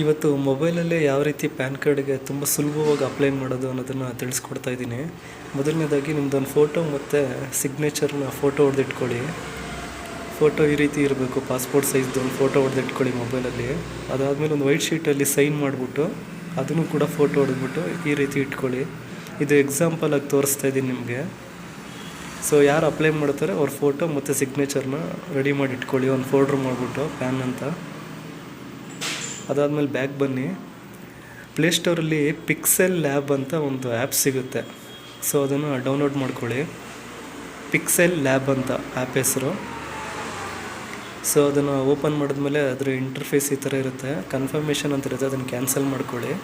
ಇವತ್ತು ಮೊಬೈಲಲ್ಲೇ ಯಾವ ರೀತಿ ಪ್ಯಾನ್ ಕಾರ್ಡ್ಗೆ ತುಂಬ ಸುಲಭವಾಗಿ ಅಪ್ಲೈ ಮಾಡೋದು ಅನ್ನೋದನ್ನು ತಿಳಿಸ್ಕೊಡ್ತಾ ಇದ್ದೀನಿ. ಮೊದಲನೇದಾಗಿ ನಿಮ್ಮದೊಂದು ಫೋಟೋ ಮತ್ತು ಸಿಗ್ನೇಚರ್ನ ಫೋಟೋ ಹೊಡೆದಿಟ್ಕೊಳ್ಳಿ. ಫೋಟೋ ಈ ರೀತಿ ಇರಬೇಕು, ಪಾಸ್ಪೋರ್ಟ್ ಸೈಜ್ದು ಒಂದು ಫೋಟೋ ಹೊಡೆದಿಟ್ಕೊಳ್ಳಿ ಮೊಬೈಲಲ್ಲಿ. ಅದಾದಮೇಲೆ ಒಂದು ವೈಟ್ ಶೀಟಲ್ಲಿ ಸೈನ್ ಮಾಡಿಬಿಟ್ಟು ಅದನ್ನು ಕೂಡ ಫೋಟೋ ಹೊಡೆದ್ಬಿಟ್ಟು ಈ ರೀತಿ ಇಟ್ಕೊಳ್ಳಿ. ಇದು ಎಕ್ಸಾಂಪಲಾಗಿ ತೋರಿಸ್ತಾ ಇದ್ದೀನಿ ನಿಮಗೆ. ಸೊ ಯಾರು ಅಪ್ಲೈ ಮಾಡ್ತಾರೆ ಅವ್ರ ಫೋಟೋ ಮತ್ತು ಸಿಗ್ನೇಚರ್ನ ರೆಡಿ ಮಾಡಿ ಇಟ್ಕೊಳ್ಳಿ, ಒಂದು ಫೋಲ್ಡ್ರ್ ಮಾಡಿಬಿಟ್ಟು ಪ್ಯಾನ್ ಅಂತ. ಅದಾದಮೇಲೆ ಬ್ಯಾಕ್ ಬನ್ನಿ. ಪ್ಲೇಸ್ಟೋರಲ್ಲಿ ಪಿಕ್ಸೆಲ್ ಲ್ಯಾಬ್ ಅಂತ ಒಂದು ಆ್ಯಪ್ ಸಿಗುತ್ತೆ. ಸೊ ಅದನ್ನು ಡೌನ್ಲೋಡ್ ಮಾಡ್ಕೊಳ್ಳಿ. ಪಿಕ್ಸೆಲ್ ಲ್ಯಾಬ್ ಅಂತ ಆ್ಯಪ್ ಹೆಸರು. ಸೊ ಅದನ್ನು ಓಪನ್ ಮಾಡಿದ್ಮೇಲೆ ಅದರ ಇಂಟರ್ಫೇಸ್ ಈ ಥರ ಇರುತ್ತೆ. ಕನ್ಫರ್ಮೇಷನ್ ಅಂತ ಇರುತ್ತೆ, ಅದನ್ನು ಕ್ಯಾನ್ಸಲ್ ಮಾಡ್ಕೊಳ್ಳಿ.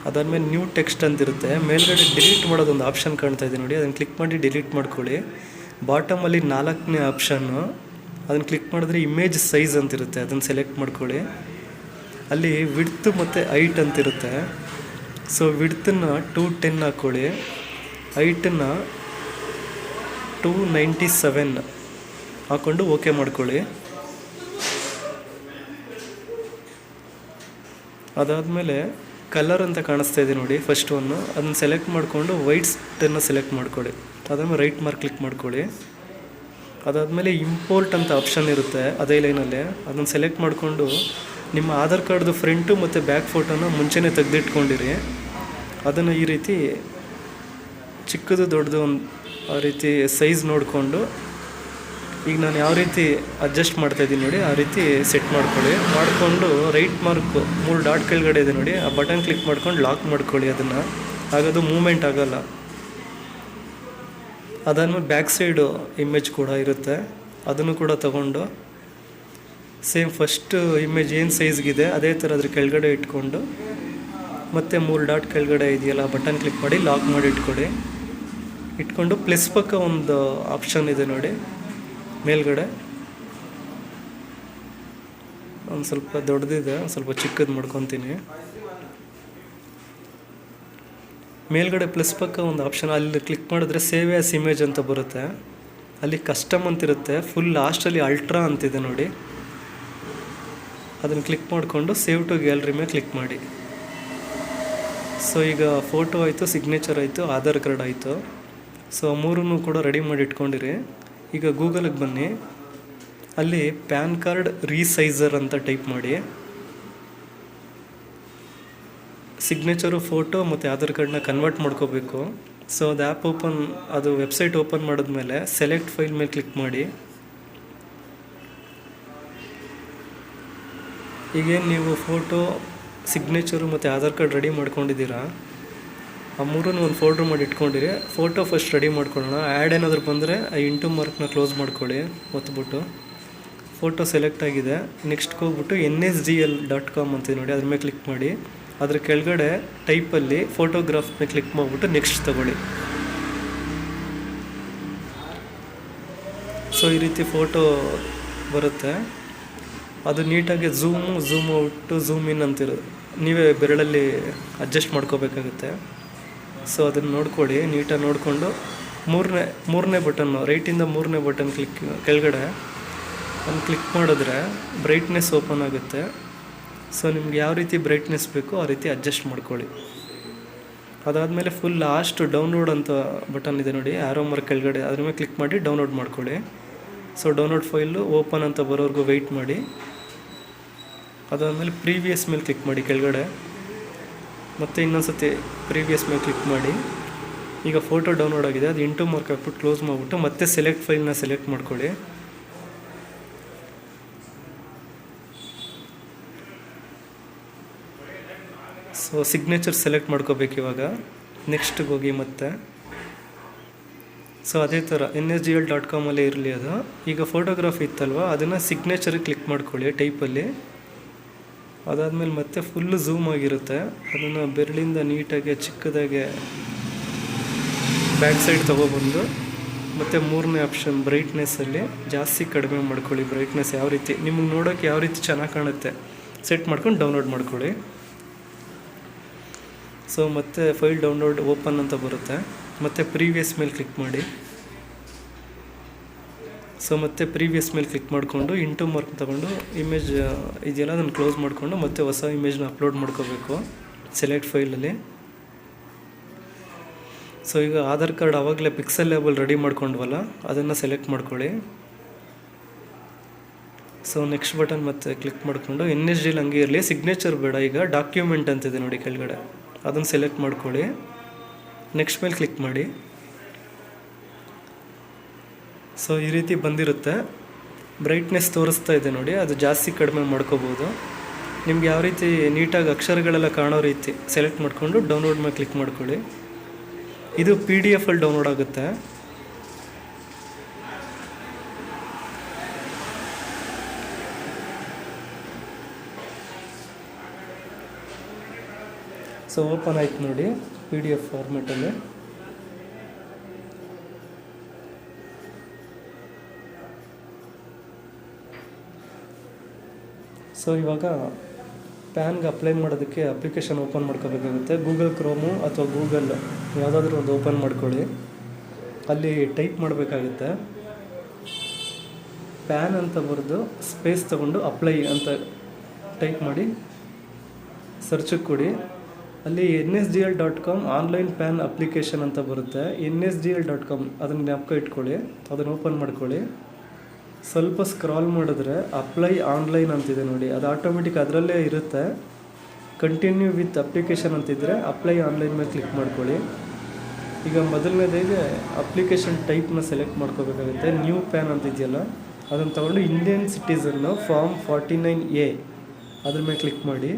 ಅದಾದಮೇಲೆ ನ್ಯೂ ಟೆಕ್ಸ್ಟ್ ಅಂತಿರುತ್ತೆ. ಮೇಲ್ಗಡೆ ಡಿಲೀಟ್ ಮಾಡೋದೊಂದು ಆಪ್ಷನ್ ಕಾಣ್ತಾ ಇದೆ ನೋಡಿ, ಅದನ್ನು ಕ್ಲಿಕ್ ಮಾಡಿ ಡಿಲೀಟ್ ಮಾಡ್ಕೊಳ್ಳಿ. ಬಾಟಮಲ್ಲಿ 4ನೇ ಆಪ್ಷನ್ನು, ಅದನ್ನು ಕ್ಲಿಕ್ ಮಾಡಿದ್ರೆ ಇಮೇಜ್ ಸೈಜ್ ಅಂತಿರುತ್ತೆ, ಅದನ್ನು ಸೆಲೆಕ್ಟ್ ಮಾಡ್ಕೊಳ್ಳಿ. ಅಲ್ಲಿ ವಿಡ್ತ್ ಮತ್ತು ಹೈಟ್ ಅಂತಿರುತ್ತೆ. ಸೊ ವಿಡ್ತನ್ನು 210 ಹಾಕ್ಕೊಳ್ಳಿ, ಹೈಟನ್ನು 297 ಹಾಕ್ಕೊಂಡು ಓಕೆ ಮಾಡ್ಕೊಳ್ಳಿ. ಅದಾದಮೇಲೆ ಕಲರ್ ಅಂತ ಕಾಣಿಸ್ತಾ ಇದೆ ನೋಡಿ, ಫಸ್ಟ್ ಒನ್ನು, ಅದನ್ನು ಸೆಲೆಕ್ಟ್ ಮಾಡಿಕೊಂಡು ವೈಟ್ಸನ್ನು ಸೆಲೆಕ್ಟ್ ಮಾಡ್ಕೊಳ್ಳಿ. ಅದಾದಮೇಲೆ ರೈಟ್ ಮಾರ್ಕ್ ಕ್ಲಿಕ್ ಮಾಡ್ಕೊಳ್ಳಿ. ಅದಾದಮೇಲೆ ಇಂಪೋರ್ಟ್ ಅಂತ ಆಪ್ಷನ್ ಇರುತ್ತೆ ಅದೇ ಲೈನಲ್ಲಿ, ಅದನ್ನು ಸೆಲೆಕ್ಟ್ ಮಾಡಿಕೊಂಡು ನಿಮ್ಮ ಆಧಾರ್ ಕಾರ್ಡ್ದು ಫ್ರಂಟು ಮತ್ತು ಬ್ಯಾಕ್ ಫೋಟೋನ ಮುಂಚೆನೇ ತೆಗೆದಿಟ್ಕೊಂಡಿರಿ. ಅದನ್ನು ಈ ರೀತಿ ಚಿಕ್ಕದು ದೊಡ್ಡದು ಒಂದು ಆ ರೀತಿ ಸೈಜ್ ನೋಡಿಕೊಂಡು, ಈಗ ನಾನು ಯಾವ ರೀತಿ ಅಡ್ಜಸ್ಟ್ ಮಾಡ್ತಾಯಿದ್ದೀನಿ ನೋಡಿ ಆ ರೀತಿ ಸೆಟ್ ಮಾಡ್ಕೊಳ್ಳಿ. ಮಾಡಿಕೊಂಡು ರೈಟ್ ಮಾರ್ಕು 3 ಡಾಟ್ ಕೆಳಗಡೆ ಇದೆ ನೋಡಿ, ಆ ಬಟನ್ ಕ್ಲಿಕ್ ಮಾಡ್ಕೊಂಡು ಲಾಕ್ ಮಾಡ್ಕೊಳ್ಳಿ. ಅದನ್ನು ಹಾಗದು ಮೂಮೆಂಟ್ ಆಗೋಲ್ಲ. ಅದಾದಮೇಲೆ ಬ್ಯಾಕ್ ಸೈಡು ಇಮೇಜ್ ಕೂಡ ಇರುತ್ತೆ, ಅದನ್ನು ಕೂಡ ತಗೊಂಡು ಸೇಮ್ ಫಸ್ಟ್ ಇಮೇಜ್ ಏನು ಸೈಜ್ಗಿದೆ ಅದೇ ಥರ ಅದ್ರ ಕೆಳಗಡೆ ಇಟ್ಕೊಂಡು ಮತ್ತೆ 3 ಡಾಟ್ ಕೆಳಗಡೆ ಇದೆಯಲ್ಲ ಬಟನ್ ಕ್ಲಿಕ್ ಮಾಡಿ ಲಾಕ್ ಮಾಡಿ ಇಟ್ಕೊಂಡು ಪ್ಲಸ್ ಪಕ್ಕ ಒಂದು ಆಪ್ಷನ್ ಇದೆ ನೋಡಿ ಮೇಲ್ಗಡೆ, ಒಂದು ಸ್ವಲ್ಪ ದೊಡ್ಡದಿದೆ, ಒಂದು ಸ್ವಲ್ಪ ಚಿಕ್ಕದು ಮಾಡ್ಕೊತೀನಿ. ಮೇಲ್ಗಡೆ ಪ್ಲಸ್ ಪಕ್ಕ ಒಂದು ಆಪ್ಷನ್, ಅಲ್ಲಿ ಕ್ಲಿಕ್ ಮಾಡಿದ್ರೆ ಸೇವ್ ಆ್ಯಸ್ ಇಮೇಜ್ ಅಂತ ಬರುತ್ತೆ. ಅಲ್ಲಿ ಕಸ್ಟಮ್ ಅಂತಿರುತ್ತೆ, ಫುಲ್ ಲಾಸ್ಟಲ್ಲಿ ಅಲ್ಟ್ರಾ ಅಂತಿದೆ ನೋಡಿ, ಅದನ್ನು ಕ್ಲಿಕ್ ಮಾಡಿಕೊಂಡು ಸೇವ್ ಟು ಗ್ಯಾಲರಿ ಮೇಲೆ ಕ್ಲಿಕ್ ಮಾಡಿ. ಸೊ ಈಗ ಫೋಟೋ ಆಯಿತು, ಸಿಗ್ನೇಚರ್ ಆಯಿತು, ಆಧಾರ್ ಕಾರ್ಡ್ ಆಯಿತು. ಸೊ 3 ಕೂಡ ರೆಡಿ ಮಾಡಿ ಇಟ್ಕೊಂಡಿರಿ. ಈಗ ಗೂಗಲಿಗೆ ಬನ್ನಿ, ಅಲ್ಲಿ ಪ್ಯಾನ್ ಕಾರ್ಡ್ ರೀಸೈಸರ್ ಅಂತ ಟೈಪ್ ಮಾಡಿ. ಸಿಗ್ನೇಚರು, ಫೋಟೋ ಮತ್ತು ಆಧಾರ್ ಕಾರ್ಡ್ನ ಕನ್ವರ್ಟ್ ಮಾಡ್ಕೋಬೇಕು. ಸೊ ಅದು ಆ್ಯಪ್ ಅದು ವೆಬ್ಸೈಟ್ ಓಪನ್ ಮಾಡಿದ್ಮೇಲೆ ಸೆಲೆಕ್ಟ್ ಫೈಲ್ ಮೇಲೆ ಕ್ಲಿಕ್ ಮಾಡಿ. ಈಗೇನು ನೀವು ಫೋಟೋ, ಸಿಗ್ನೇಚರು ಮತ್ತು ಆಧಾರ್ ಕಾರ್ಡ್ ರೆಡಿ ಮಾಡ್ಕೊಂಡಿದ್ದೀರಾ, ಆ 3 ಒಂದು ಫೋಲ್ಡ್ರ್ ಮಾಡಿ ಇಟ್ಕೊಂಡಿರಿ. ಫೋಟೋ ಫಸ್ಟ್ ರೆಡಿ ಮಾಡ್ಕೊಳ್ಳೋಣ. ಆ್ಯಡ್ ಏನಾದರೂ ಬಂದರೆ ಆ ಇಂಟು ಮಾರ್ಕ್ನ ಕ್ಲೋಸ್ ಮಾಡ್ಕೊಳ್ಳಿ ಒತ್ಬಿಟ್ಟು. ಫೋಟೋ ಸೆಲೆಕ್ಟ್ ಆಗಿದೆ, ನೆಕ್ಸ್ಟ್ಗೆ ಹೋಗ್ಬಿಟ್ಟು nsdl.com ಅಂತ ನೋಡಿ, ಅದ್ರ ಮೇಲೆ ಕ್ಲಿಕ್ ಮಾಡಿ. ಅದ್ರ ಕೆಳಗಡೆ ಟೈಪಲ್ಲಿ ಫೋಟೋಗ್ರಾಫ್ ಮೇಲೆ ಕ್ಲಿಕ್ ಮಾಡಿಬಿಟ್ಟು ನೆಕ್ಸ್ಟ್ ತಗೊಳ್ಳಿ. ಸೊ ಈ ರೀತಿ ಫೋಟೋ ಬರುತ್ತೆ. ಅದು ನೀಟಾಗಿ ಝೂಮ್ ಔಟು ಝೂಮ್ ಇನ್ ಅಂತಿರೋದು, ನೀವೇ ಬೆರಳಲ್ಲಿ ಅಡ್ಜಸ್ಟ್ ಮಾಡ್ಕೋಬೇಕಾಗುತ್ತೆ. ಸೊ ಅದನ್ನು ನೋಡ್ಕೊಳ್ಳಿ, ನೀಟಾಗಿ ನೋಡಿಕೊಂಡು ಮೂರನೇ ಬಟನ್ನು, ರೈಟಿಂದ 3ನೇ ಬಟನ್ ಕೆಳಗಡೆ ಅದನ್ನು ಕ್ಲಿಕ್ ಮಾಡಿದ್ರೆ ಬ್ರೈಟ್ನೆಸ್ ಓಪನ್ ಆಗುತ್ತೆ. ಸೊ ನಿಮ್ಗೆ ಯಾವ ರೀತಿ ಬ್ರೈಟ್ನೆಸ್ ಬೇಕೋ ಆ ರೀತಿ ಅಡ್ಜಸ್ಟ್ ಮಾಡ್ಕೊಳ್ಳಿ. ಅದಾದಮೇಲೆ ಫುಲ್ ಲಾಸ್ಟ್ ಡೌನ್ಲೋಡ್ ಅಂತ ಬಟನ್ ಇದೆ ನೋಡಿ, ಆರೋ ಮಾರ್ಕ್ ಕೆಳಗಡೆ, ಅದ್ರ ಮೇಲೆ ಕ್ಲಿಕ್ ಮಾಡಿ ಡೌನ್ಲೋಡ್ ಮಾಡ್ಕೊಳ್ಳಿ. ಸೊ ಡೌನ್ಲೋಡ್ ಫೈಲು ಓಪನ್ ಅಂತ ಬರೋವರೆಗೂ ವೆಯ್ಟ್ ಮಾಡಿ. ಅದಾದಮೇಲೆ ಪ್ರೀವಿಯಸ್ ಮೇಲೆ ಕ್ಲಿಕ್ ಮಾಡಿ ಕೆಳಗಡೆ, ಮತ್ತು ಇನ್ನೊಂದು ಸತಿ ಪ್ರೀವಿಯಸ್ ಮೇಲೆ ಕ್ಲಿಕ್ ಮಾಡಿ. ಈಗ ಫೋಟೋ ಡೌನ್ಲೋಡ್ ಆಗಿದೆ, ಅದು ಇಂಟು ಮಾರ್ಕ್ ಹಾಕ್ಬಿಟ್ಟು ಕ್ಲೋಸ್ ಮಾಡಿಬಿಟ್ಟು ಮತ್ತೆ ಸೆಲೆಕ್ಟ್ ಫೈಲ್ನ ಸೆಲೆಕ್ಟ್ ಮಾಡ್ಕೊಳ್ಳಿ. ಸೊ ಸಿಗ್ನೇಚರ್ ಸೆಲೆಕ್ಟ್ ಮಾಡ್ಕೋಬೇಕು ಇವಾಗ. ನೆಕ್ಸ್ಟ್ಗೆ ಹೋಗಿ ಮತ್ತೆ. ಸೊ ಅದೇ ಥರ nsdl.com ಇರಲಿ ಅದು. ಈಗ ಫೋಟೋಗ್ರಾಫ್ ಇತ್ತಲ್ವ, ಅದನ್ನು ಸಿಗ್ನೇಚರಿಗೆ ಕ್ಲಿಕ್ ಮಾಡ್ಕೊಳ್ಳಿ ಟೈಪಲ್ಲಿ. ಅದಾದಮೇಲೆ ಮತ್ತೆ ಫುಲ್ಲು ಝೂಮ್ ಆಗಿರುತ್ತೆ, ಅದನ್ನು ಬೆರಳಿಂದ ನೀಟಾಗಿ ಚಿಕ್ಕದಾಗೆ ಬ್ಯಾಕ್ ಸೈಡ್ ತೊಗೊಬಂದು ಮತ್ತು 3ನೇ ಆಪ್ಷನ್ ಬ್ರೈಟ್ನೆಸ್ಸಲ್ಲಿ ಜಾಸ್ತಿ ಕಡಿಮೆ ಮಾಡ್ಕೊಳ್ಳಿ. ಬ್ರೈಟ್ನೆಸ್ ಯಾವ ರೀತಿ ನಿಮಗೆ ನೋಡೋಕ್ಕೆ ಯಾವ ರೀತಿ ಚೆನ್ನಾಗಿ ಕಾಣುತ್ತೆ ಸೆಟ್ ಮಾಡ್ಕೊಂಡು ಡೌನ್ಲೋಡ್ ಮಾಡ್ಕೊಳ್ಳಿ. ಸೊ ಮತ್ತೆ ಫೈಲ್ ಡೌನ್ಲೋಡ್ ಓಪನ್ ಅಂತ ಬರುತ್ತೆ, ಮತ್ತು ಪ್ರೀವಿಯಸ್ ಮೇಲೆ ಕ್ಲಿಕ್ ಮಾಡಿ. ಸೊ ಮತ್ತೆ ಪ್ರೀವಿಯಸ್ ಮೇಲೆ ಕ್ಲಿಕ್ ಮಾಡಿಕೊಂಡು ಇಂಟು ಮಾರ್ಕ್ ತಗೊಂಡು ಇಮೇಜ್ ಇದೆಯಲ್ಲ ಅದನ್ನು ಕ್ಲೋಸ್ ಮಾಡಿಕೊಂಡು ಮತ್ತೆ ಹೊಸ ಇಮೇಜ್ನ ಅಪ್ಲೋಡ್ ಮಾಡ್ಕೋಬೇಕು ಸೆಲೆಕ್ಟ್ ಫೈಲಲ್ಲಿ. ಸೊ ಈಗ ಆಧಾರ್ ಕಾರ್ಡ್ ಆವಾಗಲೇ ಪಿಕ್ಸೆಲ್ ಲೇಬಲ್ ರೆಡಿ ಮಾಡ್ಕೊಂಡ್ವಲ್ಲ ಅದನ್ನು ಸೆಲೆಕ್ಟ್ ಮಾಡ್ಕೊಳ್ಳಿ. ಸೊ ನೆಕ್ಸ್ಟ್ ಬಟನ್ ಮತ್ತೆ ಕ್ಲಿಕ್ ಮಾಡಿಕೊಂಡು NSDL ಹಂಗೆ ಇರಲಿ, ಸಿಗ್ನೇಚರ್ ಬೇಡ. ಈಗ ಡಾಕ್ಯುಮೆಂಟ್ ಅಂತಿದೆ ನೋಡಿ ಕೆಳಗಡೆ, ಅದನ್ನು ಸೆಲೆಕ್ಟ್ ಮಾಡ್ಕೊಳ್ಳಿ. ನೆಕ್ಸ್ಟ್ ಮೇಲೆ ಕ್ಲಿಕ್ ಮಾಡಿ. ಸೊ ಈ ರೀತಿ ಬಂದಿರುತ್ತೆ. ಬ್ರೈಟ್ನೆಸ್ ತೋರಿಸ್ತಾ ಇದೆ ನೋಡಿ, ಅದು ಜಾಸ್ತಿ ಕಡಿಮೆ ಮಾಡ್ಕೋಬೋದು. ನಿಮ್ಗೆ ಯಾವ ರೀತಿ ನೀಟಾಗಿ ಅಕ್ಷರಗಳೆಲ್ಲ ಕಾಣೋ ರೀತಿ ಸೆಲೆಕ್ಟ್ ಮಾಡಿಕೊಂಡು ಡೌನ್ಲೋಡ್ ಮೇಲೆ ಕ್ಲಿಕ್ ಮಾಡ್ಕೊಳ್ಳಿ. ಇದು PDF ಅಲ್ಲಿ ಡೌನ್ಲೋಡ್ ಆಗುತ್ತೆ. ಸೊ ಓಪನ್ ಆಯ್ತು ನೋಡಿ PDF ಫಾರ್ಮೆಟಲ್ಲಿ. ಸೊ ಇವಾಗ ಪ್ಯಾನ್ಗೆ ಅಪ್ಲೈ ಮಾಡೋದಕ್ಕೆ ಅಪ್ಲಿಕೇಶನ್ ಓಪನ್ ಮಾಡ್ಕೋಬೇಕಾಗುತ್ತೆ. ಗೂಗಲ್ ಕ್ರೋಮು ಅಥವಾ ಗೂಗಲ್ ಯಾವುದಾದ್ರೂ ಒಂದು ಓಪನ್ ಮಾಡ್ಕೊಳ್ಳಿ. ಅಲ್ಲಿ ಟೈಪ್ ಮಾಡಬೇಕಾಗುತ್ತೆ ಪ್ಯಾನ್ ಅಂತ ಬರೆದು ಸ್ಪೇಸ್ ತಗೊಂಡು ಅಪ್ಲೈ ಅಂತ ಟೈಪ್ ಮಾಡಿ ಸರ್ಚಿಗೆ ಕೊಡಿ. ಅಲ್ಲಿ NSDL.com ಆನ್ಲೈನ್ ಪ್ಯಾನ್ ಅಪ್ಲಿಕೇಶನ್ ಅಂತ ಬರುತ್ತೆ. NSDL.com ಅದನ್ನು ಜ್ಞಾಪಕ ಇಟ್ಕೊಳ್ಳಿ. ಅದನ್ನು ಓಪನ್ ಮಾಡ್ಕೊಳ್ಳಿ. ಸ್ವಲ್ಪ ಸ್ಕ್ರಾಲ್ ಮಾಡಿದ್ರೆ ಅಪ್ಲೈ ಆನ್ಲೈನ್ ಅಂತಿದೆ ನೋಡಿ, ಅದು ಆಟೋಮೆಟಿಕ್ ಅದರಲ್ಲೇ ಇರುತ್ತೆ. ಕಂಟಿನ್ಯೂ ವಿತ್ ಅಪ್ಲಿಕೇಶನ್ ಅಂತಿದ್ರೆ ಅಪ್ಲೈ ಆನ್ಲೈನ್ ಮೇಲೆ ಕ್ಲಿಕ್ ಮಾಡ್ಕೊಳ್ಳಿ. ಈಗ ಮೊದಲನೇದಾಗಿ ಅಪ್ಲಿಕೇಶನ್ ಟೈಪ್ನ ಸೆಲೆಕ್ಟ್ ಮಾಡ್ಕೋಬೇಕಾಗುತ್ತೆ. ನ್ಯೂ ಪ್ಯಾನ್ ಅಂತಿದೆಯಲ್ಲ ಅದನ್ನು ತಗೊಂಡು ಇಂಡಿಯನ್ ಸಿಟಿಸನ್ನು ಫಾರ್ಮ್ 49A ಅದ್ರ ಮೇಲೆ ಕ್ಲಿಕ್ ಮಾಡಿ.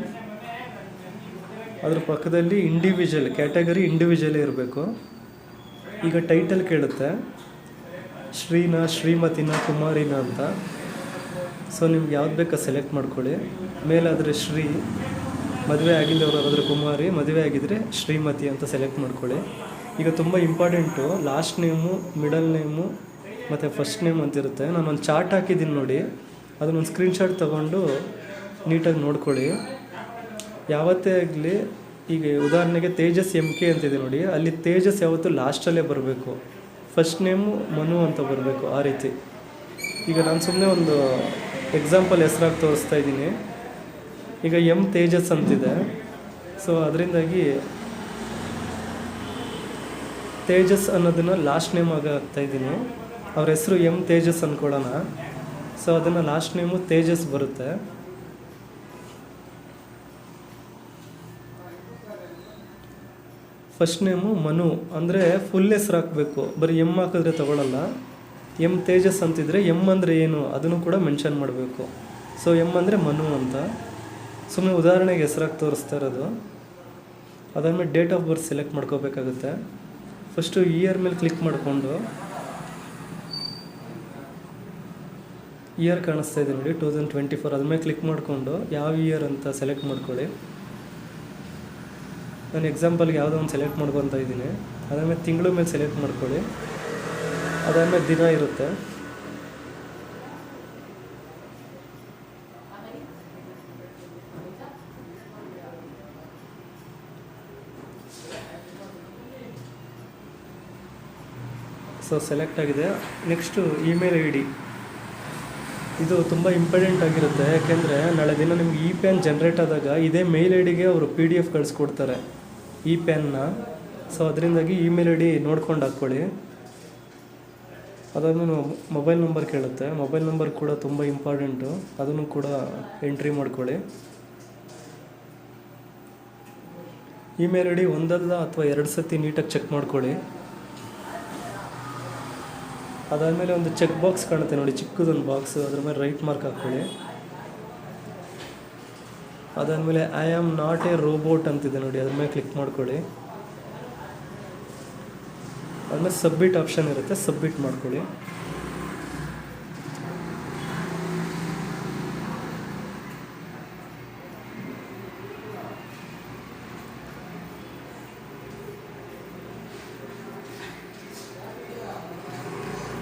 ಅದ್ರ ಪಕ್ಕದಲ್ಲಿ ಇಂಡಿವಿಜುವಲ್ ಕ್ಯಾಟಗರಿ ಇಂಡಿವಿಜುವಲೇ ಇರಬೇಕು. ಈಗ ಟೈಟಲ್ ಕೇಳುತ್ತೆ ಶ್ರೀನಾ, ಶ್ರೀಮತಿನ, ಕುಮಾರಿನ ಅಂತ. ಸೊ ನಿಮ್ಗೆ ಯಾವ್ದು ಬೇಕಾ ಸೆಲೆಕ್ಟ್ ಮಾಡ್ಕೊಳ್ಳಿ. ಮೇಲಾದರೆ ಶ್ರೀ, ಮದುವೆ ಆಗಿಲ್ಲವರು ಅದ್ರ ಕುಮಾರಿ, ಮದುವೆ ಆಗಿದ್ದರೆ ಶ್ರೀಮತಿ ಅಂತ ಸೆಲೆಕ್ಟ್ ಮಾಡ್ಕೊಳ್ಳಿ. ಈಗ ತುಂಬ important last name, middle name ಮತ್ತು ಫಸ್ಟ್ ನೇಮ್ ಅಂತಿರುತ್ತೆ. ನಾನೊಂದು ಚಾರ್ಟ್ ಹಾಕಿದ್ದೀನಿ ನೋಡಿ, ಅದನ್ನೊಂದು ಸ್ಕ್ರೀನ್ಶಾಟ್ ತೊಗೊಂಡು ನೀಟಾಗಿ ನೋಡ್ಕೊಳ್ಳಿ. ಯಾವತ್ತೇ ಆಗಲಿ ಈಗ ಉದಾಹರಣೆಗೆ ತೇಜಸ್ MK ಅಂತಿದೆ ನೋಡಿ, ಅಲ್ಲಿ ತೇಜಸ್ ಯಾವತ್ತೂ ಲಾಸ್ಟಲ್ಲೇ ಬರಬೇಕು, ಫಸ್ಟ್ ನೇಮು ಮನು ಅಂತ ಬರಬೇಕು, ಆ ರೀತಿ. ಈಗ ನಾನು ಸುಮ್ಮನೆ ಒಂದು ಎಕ್ಸಾಂಪಲ್ ಹೆಸ್ರಾಗಿ ತೋರಿಸ್ತಾ ಇದ್ದೀನಿ. ಈಗ ತೇಜಸ್ ಅಂತಿದೆ. ಸೊ ಅದರಿಂದಾಗಿ ತೇಜಸ್ ಅನ್ನೋದನ್ನು ಲಾಸ್ಟ್ ನೇಮ್ ಆಗಿ ಹಾಕ್ತಾಯಿದ್ದೀನಿ. ಅವ್ರ ಹೆಸರು ತೇಜಸ್ ಅಂದ್ಕೊಳ್ಳೋಣ. ಸೊ ಅದನ್ನು ಲಾಸ್ಟ್ ನೇಮು ತೇಜಸ್ ಬರುತ್ತೆ. ಫಸ್ಟ್ ನೇಮು ಮನು, ಅಂದರೆ ಫುಲ್ ಹೆಸ್ರು ಹಾಕಬೇಕು, ಬರೀ ಹಾಕಿದ್ರೆ ತಗೊಳ್ಳಲ್ಲ. ತೇಜಸ್ ಅಂತಿದ್ರೆ ಅಂದರೆ ಏನು ಅದನ್ನು ಕೂಡ ಮೆನ್ಷನ್ ಮಾಡಬೇಕು. ಸೊ ಅಂದರೆ ಮನು ಅಂತ. ಸುಮ್ಮನೆ ಉದಾಹರಣೆಗೆ ಹೆಸ್ರಾಗಿ ತೋರಿಸ್ತಾ ಇರೋದು. ಅದಾದಮೇಲೆ ಡೇಟ್ ಆಫ್ ಬರ್ತ್ ಸೆಲೆಕ್ಟ್ ಮಾಡ್ಕೋಬೇಕಾಗುತ್ತೆ. ಫಸ್ಟು ಇಯರ್ ಮೇಲೆ ಕ್ಲಿಕ್ ಮಾಡಿಕೊಂಡು ಇಯರ್ ಕಾಣಿಸ್ತಾ ಇದೆ ನೋಡಿ 2024, ಅದ್ಮೇಲೆ ಕ್ಲಿಕ್ ಮಾಡಿಕೊಂಡು ಯಾವ ಇಯರ್ ಅಂತ ಸೆಲೆಕ್ಟ್ ಮಾಡ್ಕೊಳ್ಳಿ. ನಾನು ಎಕ್ಸಾಂಪಲ್ಗೆ ಯಾವುದೋ ಒಂದು ಸೆಲೆಕ್ಟ್ ಮಾಡ್ಕೊತಾ ಇದ್ದೀನಿ. ಅದಾದಮೇಲೆ ತಿಂಗಳು ಮೇಲೆ ಸೆಲೆಕ್ಟ್ ಮಾಡ್ಕೊಳ್ಳಿ. ಅದಾದಮೇಲೆ ದಿನ ಇರುತ್ತೆ. ಸೊ ಸೆಲೆಕ್ಟ್ ಆಗಿದೆ. Next email ID. ಇದು ತುಂಬ ಇಂಪಾರ್ಟೆಂಟ್ ಆಗಿರುತ್ತೆ. ಯಾಕೆಂದರೆ ನಾಳೆ ದಿನ ನಿಮ್ಗೆ ಪ್ಯಾನ್ ಜನ್ರೇಟ್ ಆದಾಗ ಇದೇ ಮೇಲ್ ಐಡಿಗೆ ಅವರು PDF ಕಳಿಸ್ಕೊಡ್ತಾರೆ ಪ್ಯಾನ್ನ. ಸೊ ಅದರಿಂದಾಗಿ ಇಮೇಲ್ ID ನೋಡ್ಕೊಂಡು ಹಾಕ್ಕೊಳ್ಳಿ. ಅದಾದ್ಮೇಲೆ ಮೊಬೈಲ್ ನಂಬರ್ ಕೇಳುತ್ತೆ. ಮೊಬೈಲ್ ನಂಬರ್ ಕೂಡ ತುಂಬ ಇಂಪಾರ್ಟೆಂಟು, ಅದನ್ನು ಕೂಡ ಎಂಟ್ರಿ ಮಾಡ್ಕೊಳ್ಳಿ. ಇಮೇಲ್ ID ಒಂದಲ್ಲ ಅಥವಾ 2 ಸತಿ ನೀಟಾಗಿ ಚೆಕ್ ಮಾಡ್ಕೊಳ್ಳಿ. ಅದಾದಮೇಲೆ ಒಂದು ಚೆಕ್ ಬಾಕ್ಸ್ ಕಾಣುತ್ತೆ ನೋಡಿ, ಚಿಕ್ಕದೊಂದು ಬಾಕ್ಸು, ಅದ್ರ ಮೇಲೆ ರೈಟ್ ಮಾರ್ಕ್ ಹಾಕ್ಕೊಳ್ಳಿ. ಅದಾದಮೇಲೆ I am not a robot ಅಂತಿದೆ ನೋಡಿ, ಅದ್ರ ಮೇಲೆ ಕ್ಲಿಕ್ ಮಾಡ್ಕೊಳ್ಳಿ. ಆಮೇಲೆ ಸಬ್ಮಿಟ್ ಆಪ್ಷನ್ ಇರುತ್ತೆ, ಸಬ್ಮಿಟ್ ಮಾಡ್ಕೊಳ್ಳಿ.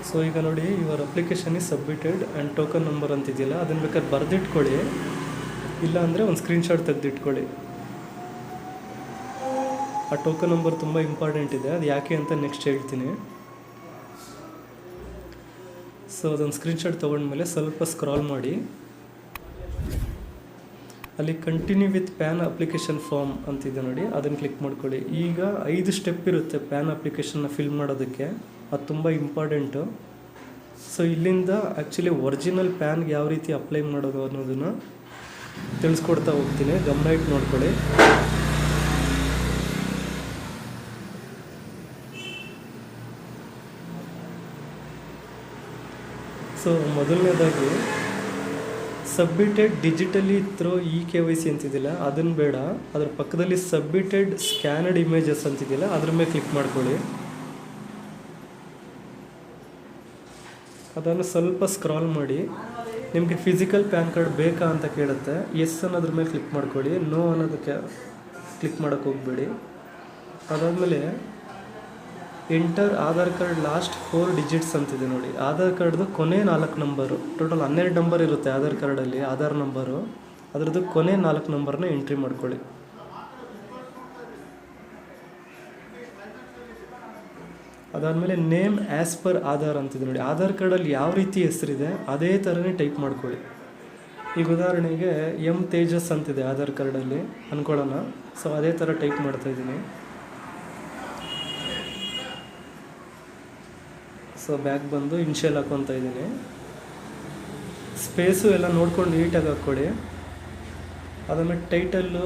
ಸೊ ಈಗ ನೋಡಿ, your application is submitted and token number ಅಂತಿದೆಯಲ್ಲ, ಅದನ್ನು ಬೇಕಾದ್ರೆ ಬರೆದಿಟ್ಕೊಳ್ಳಿ, ಇಲ್ಲ ಅಂದರೆ ಒಂದು ಸ್ಕ್ರೀನ್ಶಾಟ್ ತೆಗೆದಿಟ್ಕೊಳ್ಳಿ. ಆ ಟೋಕನ್ ನಂಬರ್ ತುಂಬ ಇಂಪಾರ್ಟೆಂಟ್ ಇದೆ, ಅದು ಯಾಕೆ ಅಂತ ನೆಕ್ಸ್ಟ್ ಹೇಳ್ತೀನಿ. ಸೊ ಅದೊಂದು ಸ್ಕ್ರೀನ್ಶಾಟ್ ತೊಗೊಂಡ್ಮೇಲೆ ಸ್ವಲ್ಪ ಸ್ಕ್ರಾಲ್ ಮಾಡಿ ಅಲ್ಲಿ continue with PAN application form ಅಂತಿದೆ ನೋಡಿ, ಅದನ್ನು ಕ್ಲಿಕ್ ಮಾಡ್ಕೊಳ್ಳಿ. ಈಗ 5 ಸ್ಟೆಪ್ ಇರುತ್ತೆ ಪ್ಯಾನ್ ಅಪ್ಲಿಕೇಶನ್ನ ಫಿಲ್ ಮಾಡೋದಕ್ಕೆ, ಅದು ತುಂಬ ಇಂಪಾರ್ಟೆಂಟು. ಸೊ ಇಲ್ಲಿಂದ ಆ್ಯಕ್ಚುಲಿ ಒರಿಜಿನಲ್ ಪ್ಯಾನ್ಗೆ ಯಾವ ರೀತಿ ಅಪ್ಲೈ ಮಾಡೋದು ಅನ್ನೋದನ್ನು ತಿಳಿಸ್ಕೊಡ್ತಾ ಹೋಗ್ತೀನಿ, ಗಮನ ಇಟ್ಟು ನೋಡ್ಕೊಳ್ಳಿ. ಸೊ ಮೊದಲನೇದಾಗಿ ಸಬ್ಮಿಟೆಡ್ ಡಿಜಿಟಲಿ ಥ್ರೂ KYC ಅಂತಿದ್ದಿಲ್ಲ, ಅದನ್ನು ಬೇಡ. ಅದ್ರ ಪಕ್ಕದಲ್ಲಿ ಸಬ್ಮಿಟೆಡ್ ಸ್ಕ್ಯಾನಡ್ ಇಮೇಜಸ್ ಅಂತಿದ್ದಿಲ್ಲ, ಅದ್ರ ಮೇಲೆ ಕ್ಲಿಕ್ ಮಾಡ್ಕೊಳ್ಳಿ. ಅದನ್ನು ಸ್ವಲ್ಪ ಸ್ಕ್ರಾಲ್ ಮಾಡಿ. ನಿಮಗೆ ಫಿಸಿಕಲ್ ಪ್ಯಾನ್ ಕಾರ್ಡ್ ಬೇಕಾ ಅಂತ ಕೇಳುತ್ತೆ. ಎಸ್ ಅನ್ನೋದ್ರ ಮೇಲೆ ಕ್ಲಿಕ್ ಮಾಡ್ಕೊಳ್ಳಿ, ನೋ ಅನ್ನೋದಕ್ಕೆ ಕ್ಲಿಕ್ ಮಾಡೋಕ್ಕೆ ಹೋಗಬೇಡಿ. ಅದಾದಮೇಲೆ enter Aadhaar card last 4 digits ಅಂತಿದೆ ನೋಡಿ. ಆಧಾರ್ ಕಾರ್ಡ್ದು ಕೊನೆ 4 ನಂಬರು, ಟೋಟಲ್ 12 ನಂಬರ್ ಇರುತ್ತೆ ಆಧಾರ್ ಕಾರ್ಡಲ್ಲಿ, ಆಧಾರ್ ನಂಬರು. ಅದರದ್ದು ಕೊನೆ 4 ನಂಬರ್ನ ಎಂಟ್ರಿ ಮಾಡ್ಕೊಳ್ಳಿ. ಅದಾದಮೇಲೆ ನೇಮ್ ಆ್ಯಸ್ ಪರ್ ಆಧಾರ್ ಅಂತಿದೆ ನೋಡಿ. ಆಧಾರ್ ಕಾರ್ಡಲ್ಲಿ ಯಾವ ರೀತಿ ಹೆಸರಿದೆ ಅದೇ ಥರನೇ ಟೈಪ್ ಮಾಡ್ಕೊಳ್ಳಿ. ಈಗ ಉದಾಹರಣೆಗೆ ತೇಜಸ್ ಅಂತಿದೆ ಆಧಾರ್ ಕಾರ್ಡಲ್ಲಿ ಅಂದ್ಕೊಳ್ಳೋಣ. ಸೊ ಅದೇ ಥರ ಟೈಪ್ ಮಾಡ್ತಾಯಿದ್ದೀನಿ. ಸೊ ಬ್ಯಾಕ್ ಬಂದು ಇನ್ಷಿಯಲ್ ಹಾಕ್ಕೊತಾ ಇದ್ದೀನಿ. ಸ್ಪೇಸು ಎಲ್ಲ ನೋಡ್ಕೊಂಡು ನೀಟಾಗಿ ಹಾಕ್ಕೊಳ್ಳಿ. ಅದಾದ್ಮೇಲೆ ಟೈಟಲ್ಲು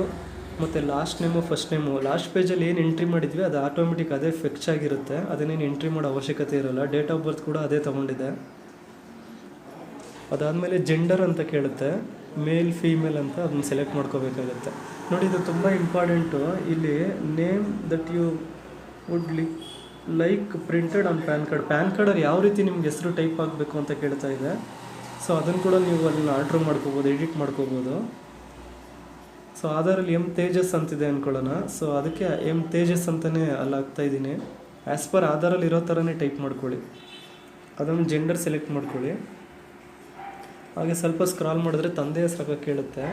ಮತ್ತು last name first name, last ಪೇಜಲ್ಲಿ ಏನು ಎಂಟ್ರಿ ಮಾಡಿದ್ವಿ ಅದು ಆಟೋಮೆಟಿಕ್ ಅದೇ ಫಿಕ್ಸ್ ಆಗಿರುತ್ತೆ, ಅದನ್ನೇನು ಎಂಟ್ರಿ ಮಾಡೋ ಅವಶ್ಯಕತೆ ಇರೋಲ್ಲ. ಡೇಟ್ ಆಫ್ ಬರ್ತ್ ಕೂಡ ಅದೇ ತೊಗೊಂಡಿದೆ. ಅದಾದಮೇಲೆ ಜೆಂಡರ್ ಅಂತ ಕೇಳುತ್ತೆ, ಮೇಲ್ ಫೀಮೇಲ್ ಅಂತ ಅದನ್ನ ಸೆಲೆಕ್ಟ್ ಮಾಡ್ಕೋಬೇಕಾಗತ್ತೆ ನೋಡಿ. ಇದು ತುಂಬ ಇಂಪಾರ್ಟೆಂಟು. ಇಲ್ಲಿ name that you would like printed on PAN card, PAN ಕಾರ್ಡಲ್ಲಿ ಯಾವ ರೀತಿ ನಿಮ್ಗೆ ಹೆಸರು ಟೈಪ್ ಆಗಬೇಕು ಅಂತ ಕೇಳ್ತಾ ಇದೆ. ಸೊ ಅದನ್ನು ಕೂಡ ನೀವು ಅಲ್ಲಿ ಆರ್ಡ್ರ್ ಮಾಡ್ಕೋಬೋದು, ಎಡಿಟ್ ಮಾಡ್ಕೋಬೋದು. ಸೊ ಆಧಾರಲ್ಲಿ ತೇಜಸ್ ಅಂತಿದೆ ಅಂದ್ಕೊಳ್ಳೋಣ. ಸೊ ಅದಕ್ಕೆ ತೇಜಸ್ ಅಂತಲೇ ಅಲ್ಲಿ ಹಾಕ್ತಾಯಿದ್ದೀನಿ. ಆ್ಯಸ್ ಪರ್ ಆಧಾರಲ್ಲಿ ಇರೋ ಥರನೇ ಟೈಪ್ ಮಾಡ್ಕೊಳ್ಳಿ. ಅದನ್ನು ಜೆಂಡರ್ ಸೆಲೆಕ್ಟ್ ಮಾಡ್ಕೊಳ್ಳಿ. ಹಾಗೆ ಸ್ವಲ್ಪ ಸ್ಕ್ರಾಲ್ ಮಾಡಿದ್ರೆ ತಂದೆ ಹೆಸರು ಹಾಕೋಕ್ಕೆ ಕೇಳುತ್ತೆ.